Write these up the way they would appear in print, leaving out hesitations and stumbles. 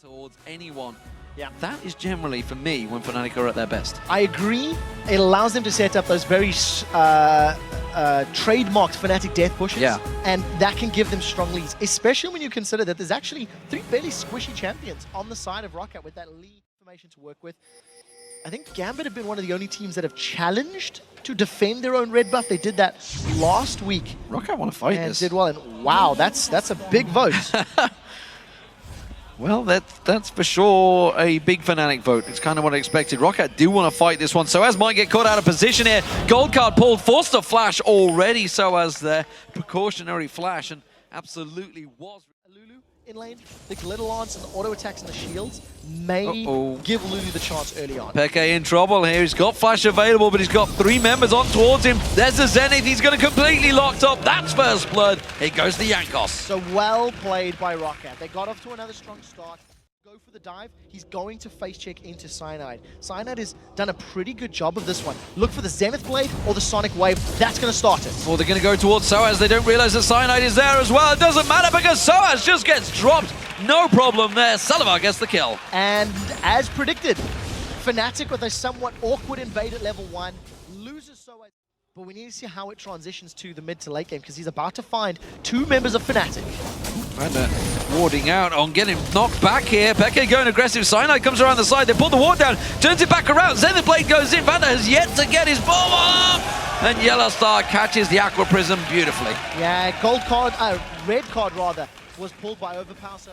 towards anyone. Yeah. That is generally, for me, when Fnatic are at their best. I agree. It allows them to set up those very trademarked Fnatic death pushes. Yeah. And that can give them strong leads, especially when you consider that there's actually 3 fairly squishy champions on the side of Roccat with that lead information to work with. I think Gambit have been one of the only teams that have challenged to defend their own red buff. They did that last week. Roccat want to fight And this. did well. And wow, that's a big vote. Well, that's for sure a big Fnatic vote. It's kind of what I expected. Roccat do want to fight this one. sOAZ might get caught out of position here. Gold card pulled, forced to flash already. sOAZ there, precautionary flash, and absolutely was. LuLu in lane, the glitter lance and the auto attacks and the shields may give LuLu the chance early on. xPeke in trouble here. He's got flash available, but he's got 3 members on towards him. There's the Zenith. He's going to completely locked up. That's first blood. It goes to Jankos. So well played by Roccat. They got off to another strong start. Go for the dive. He's going to face check into Cyanide. Cyanide has done a pretty good job of this one. Look for the Zenith Blade or the Sonic Wave. That's going to start it. Well, they're going to go towards sOAZ. They don't realize that Cyanide is there as well. It doesn't matter because sOAZ just gets dropped. No problem there. Celaver gets the kill. And as predicted, Fnatic with a somewhat awkward invade at level 1 loses sOAZ. But we need to see how it transitions to the mid to late game because he's about to find 2 members of Fnatic. Vander warding out on getting knocked back here. xPeke going aggressive. Cyanide comes around the side. They pull the ward down. Turns it back around. Zenith Blade goes in. Vander has yet to get his bomb up. And YellowStar catches the Aqua Prism beautifully. Yeah, red card rather, was pulled by Overpow. So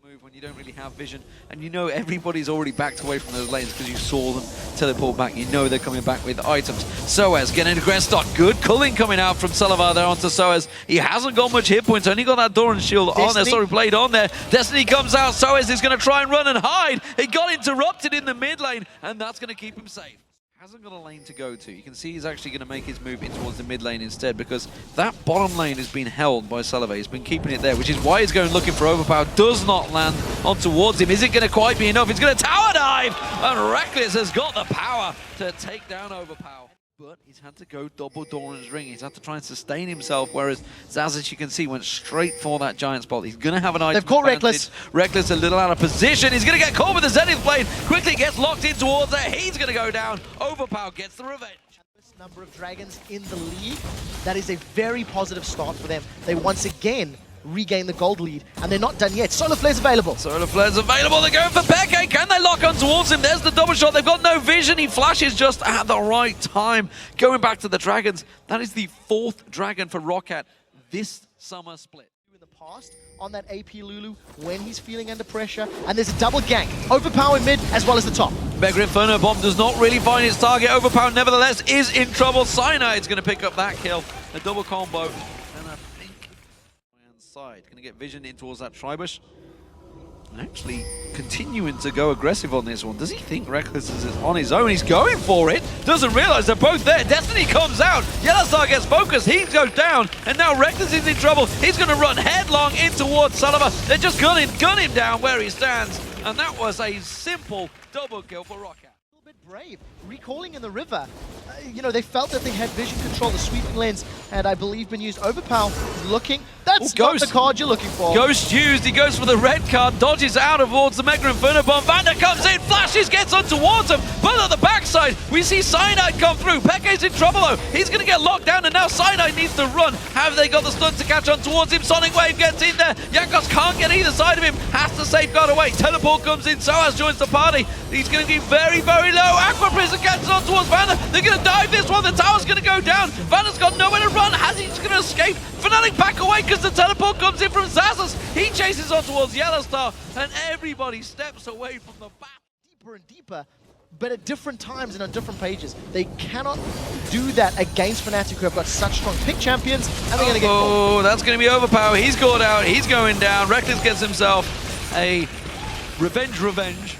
Move when you don't really have vision, and you know everybody's already backed away from those lanes because you saw them teleport back. You know they're coming back with items. sOAZ getting a grand start. Good culling coming out from Celaver there onto sOAZ. He hasn't got much hit points, only got that Doran shield on there, sorry, blade on there. Destiny comes out, sOAZ is going to try and run and hide. He got interrupted in the mid lane, and that's going to keep him safe. Hasn't got a lane to go to. You can see he's actually going to make his move in towards the mid lane instead because that bottom lane has been held by Celaver. He's been keeping it there, which is why he's going looking for Overpow. Does not land on towards him. Is it going to quite be enough? He's going to tower dive, and Rekkles has got the power to take down Overpow. But he's had to go double Doran's ring. He's had to try and sustain himself, whereas Xaxus, you can see, went straight for that giant spot. He's going to have an item. They've caught Rekkles. Rekkles a little out of position. He's going to get caught with the Zenith Blade. Quickly gets locked in towards there. He's going to go down. Overpow gets the revenge. This number of dragons in the league, that is a very positive start for them. They once again regain the gold lead, and they're not done yet. Solar Flare's available. Solar Flare's available. They're going for xPeke. Can they lock on towards him? There's the double shot. They've got no vision. He flashes just at the right time. Going back to the dragons. That is the 4th dragon for Roccat this summer split. In the past, on that AP LuLu, when he's feeling under pressure, and there's a double gank. Overpower in mid as well as the top. Mega Inferno Bomb does not really find its target. Overpower, nevertheless, is in trouble. Cyanide's going to pick up that kill. A double combo. And I think side. Going to get vision in towards that Tribush. Actually continuing to go aggressive on this one. Does he think Rekkles is on his own? He's going for it. Doesn't realize they're both there. Destiny comes out. YellowStar gets focused. He goes down. And now Rekkles is in trouble. He's going to run headlong in towards Celaver. They just gun him down where he stands. And that was a simple double kill for Roccat. A little bit brave. Recalling in the river. You know, they felt that they had vision control, the sweeping lens, and I believe been used. Overpow is looking. That's not the card you're looking for. Ghost used. He goes for the red card, dodges out towards the Mega Inferno Bomb. Vander comes in, flashes, gets on towards him. But on the backside, we see Cyanide come through. xPeke's in trouble though. He's going to get locked down, and now Cyanide needs to run. Have they got the stun to catch on towards him? Sonic Wave gets in there. Jankos can't get either side of him. Has to safeguard away. Teleport comes in. sOAZ joins the party. He's going to be very, very low. Aqua Prism gets on towards Vander. They're going to dive this one. The tower's going to go down. Vander's got nowhere to run. Has he just going to escape? Fnatic back away because the teleport comes in from Xaxus. He chases on towards YellowStar, and everybody steps away from the back. Deeper and deeper, but at different times and on different pages. They cannot do that against Fnatic, who have got such strong pick champions, and they're going to get caught. Oh, that's going to be Overpower. He's caught out. He's going down. Rekkles gets himself a revenge.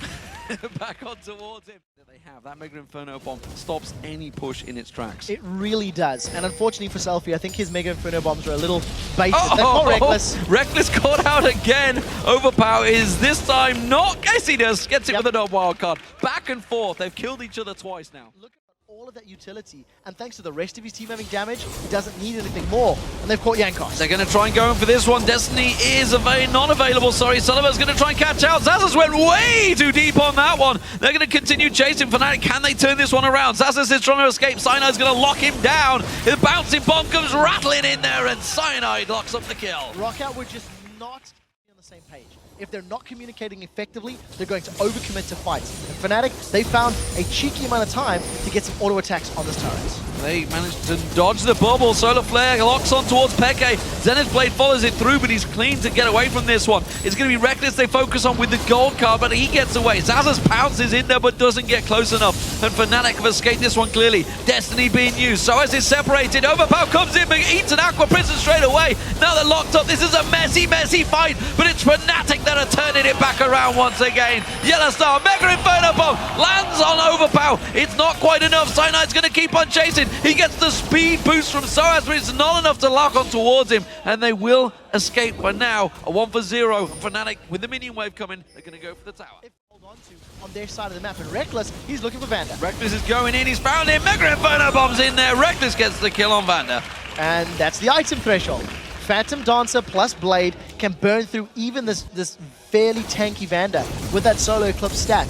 Back on towards him. They have that Mega Inferno Bomb stops any push in its tracks. It really does, and unfortunately for Selfie, I think his Mega Inferno Bombs are a little baited. They're not Rekkles. Rekkles caught out again. Overpower is this time not. Yes, he does. Gets it with a wild card. Back and forth. They've killed each other twice now. Look at all of that utility, and thanks to the rest of his team having damage, he doesn't need anything more, and they've caught Jankos. They're going to try and go in for this one. Destiny is not available, sorry. Celaver's going to try and catch out. Xaxus went way too deep on that one. They're going to continue chasing Fnatic. Can they turn this one around? Xaxus is trying to escape. Cyanide's going to lock him down. The bouncing bomb comes rattling in there, and Cyanide locks up the kill. Roccat would just not be on the same page. If they're not communicating effectively, they're going to overcommit to fights. And Fnatic, they found a cheeky amount of time to get some auto attacks on this turret. They managed to dodge the bubble. Solar Flare locks on towards xPeke. Zenith Blade follows it through, but he's clean to get away from this one. It's going to be Rekkles they focus on with the gold card, but he gets away. Xaxus pounces in there, but doesn't get close enough. And Fnatic have escaped this one clearly. Destiny being used. sOAZ is separated. Overpow comes in, but eats an Aqua Prison straight away. Now they're locked up. This is a messy, messy fight, but it's Fnatic that are turning it back around once again. YellowStar, Mega Inferno Bomb lands on Overpow. It's not quite enough. Cyanide's going to keep on chasing. He gets the speed boost from sOAZ, but it's not enough to lock on towards him, and they will escape. But now, a 1-for-0. Fnatic, with the minion wave coming, they're going to go for the tower. Hold on to on their side of the map, and Rekkles, he's looking for Vander. Rekkles is going in, he's found him. Mega Inferno Bomb's in there. Rekkles gets the kill on Vander. And that's the item threshold. Phantom Dancer plus Blade can burn through even this fairly tanky Vander with that solo eclipse stat.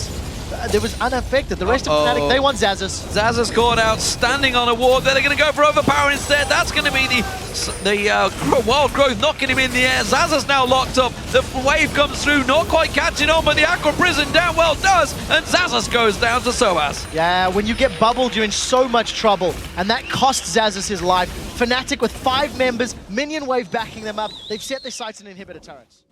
There was unaffected. The rest of Fnatic, they want Xaxus. Xaxus caught out, standing on a ward. They're going to go for Overpower instead. That's going to be the Wild Growth knocking him in the air. Xaxus now locked up. The wave comes through, not quite catching on, but the Aqua Prison down well does, and Xaxus goes down to sOAZ. Yeah, when you get bubbled, you're in so much trouble, and that costs Xaxus his life. Fnatic with 5 members, minion wave backing them up. They've set their sights on inhibitor turrets.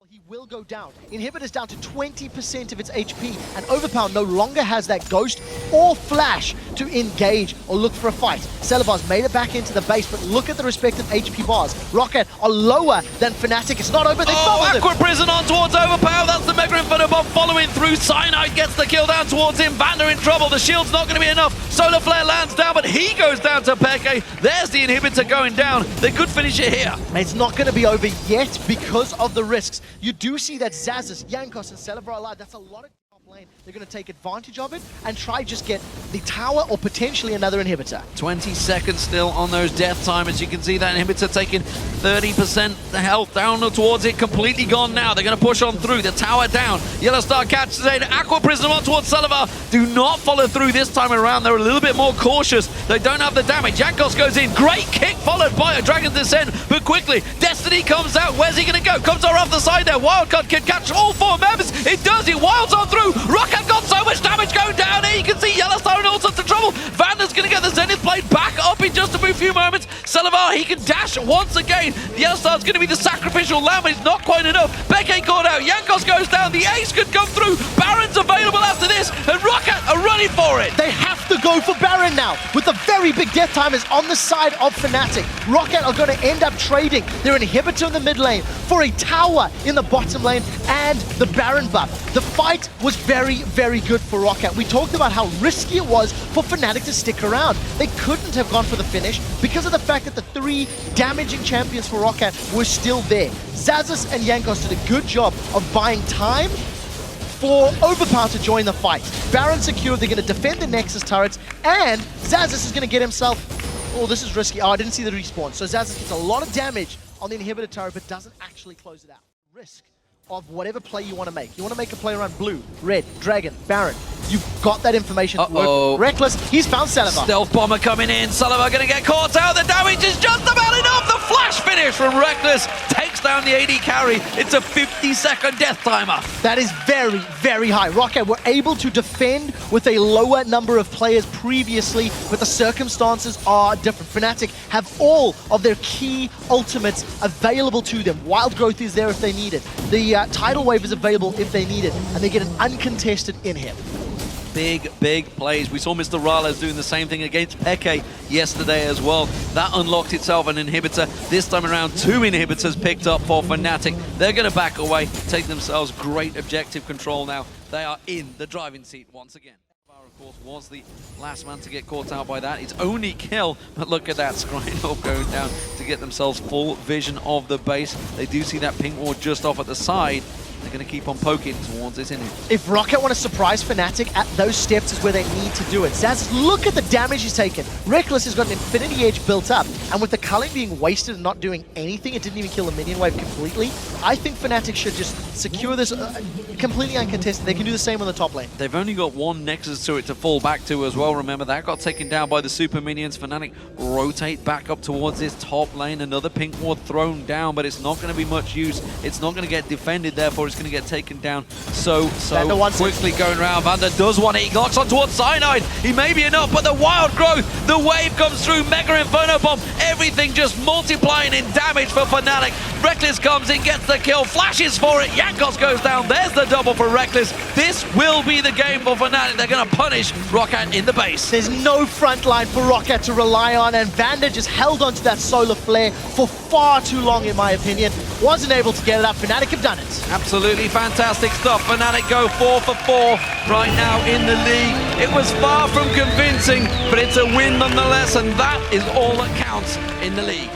He will go down. Inhibitor's down to 20% of its HP, and Overpow no longer has that ghost or flash to engage or look for a fight. Celaver's made it back into the base, but look at the respective HP bars. Roccat are lower than Fnatic. It's not over. They bubbled him. Aqua Prison on towards Overpow. That's the Mega Inferno Bomb following through. Cyanide gets the kill down towards him. Vander in trouble. The shield's not going to be enough. Solar Flare lands down, but he goes down to xPeke. There's the inhibitor going down. They could finish it here. It's not going to be over yet because of the risks. You do see that Xaxus, Jankos, and Celaver are alive. That's a lot of top lane. They're going to take advantage of it and try just get the tower or potentially another inhibitor. 20 seconds still on those death timers. You can see that inhibitor taking 30% the health down towards it. Completely gone now. They're going to push on through. The tower down. YellowStar catches it. Aqua Prison on towards Celaver. Do not follow through this time around. They're a little bit more cautious. They don't have the damage. Jankos goes in. Great kick followed by a Dragon's Descent. But quickly, Destiny comes out. Where's he going to go? Comes off the side there. Wildcard can catch all 4 members. It does. It wilds on through. Roccat got so much damage going down here. You can see YellowStar in all sorts of trouble. Vander's going to get the Zenith Blade back up in just a few moments. Celaver, he can dash once again. YellowStar's going to be the sacrificial lamb, but it's not quite enough. xPeke caught out. Jankos goes down. The ace could come through. Baron's available after this, and Roccat are running for it. They have to go for Baron now, with the very big death timers on the side of Fnatic. Roccat are going to end up trading their inhibitor in the mid lane for a tower in the bottom lane and the Baron buff. The fight was very, very good for Roccat. We talked about how risky it was for Fnatic to stick around. They couldn't have gone for the finish because of the fact that the 3 damaging champions for Roccat were still there. Xaxus and Jankos did a good job of buying time for Overpow to join the fight. Baron secured. They're going to defend the Nexus turrets, and Xaxus is going to get himself... Oh, this is risky. Oh, I didn't see the respawn. So Xaxus gets a lot of damage on the inhibitor turret, but doesn't actually close it out. Risk of whatever play you want to make. You want to make a play around blue, red, dragon, Baron. You've got that information to work. Rekkles, he's found Celaver. Stealth bomber coming in. Celaver going to get caught out. The damage is just about enough. The flash finish from Rekkles takes down the AD carry. It's a 50-second death timer. That is very, very high. Roccat were able to defend with a lower number of players previously, but the circumstances are different. Fnatic have all of their key ultimates available to them. Wild Growth is there if they need it. The Tidal Wave is available if they need it, and they get an uncontested inhib. Big plays. We saw Mr. Rales doing the same thing against xPeke yesterday as well. That unlocked itself an inhibitor. This time around, 2 inhibitors picked up for Fnatic. They're going to back away, take themselves great objective control now. They are in the driving seat once again. Of course, was the last man to get caught out by that. It's only kill, but look at that. Scryno going down to get themselves full vision of the base. They do see that pink ward just off at the side. They're going to keep on poking towards this inning. If Roccat want to surprise Fnatic at those steps is where they need to do it. xAxus, look at the damage he's taken. Rekkles has got an Infinity Edge built up, and with the culling being wasted and not doing anything, it didn't even kill the minion wave completely. I think Fnatic should just secure this completely uncontested. They can do the same on the top lane. They've only got one Nexus turret to fall back to as well. Remember, that got taken down by the super minions. Fnatic rotate back up towards this top lane. Another pink ward thrown down, but it's not going to be much use. It's not going to get defended, therefore it's going to get taken down so quickly going around. Vander does want it. He locks on towards Cyanide. He may be enough, but the wild growth, the wave comes through. Mega Inferno Bomb. Everything just multiplying in damage for Fnatic. Rekkles comes in, gets the kill, flashes for it. Jankos goes down. There's the double for Rekkles. This will be the game for Fnatic. They're going to punish Roccat in the base. There's no front line for Roccat to rely on, and Vander just held onto that solar flare for far too long, in my opinion. Wasn't able to get it up. Fnatic have done it. Absolutely fantastic stuff. Fnatic go 4 for 4 right now in the league. It was far from convincing, but it's a win nonetheless, and that is all that counts in the league.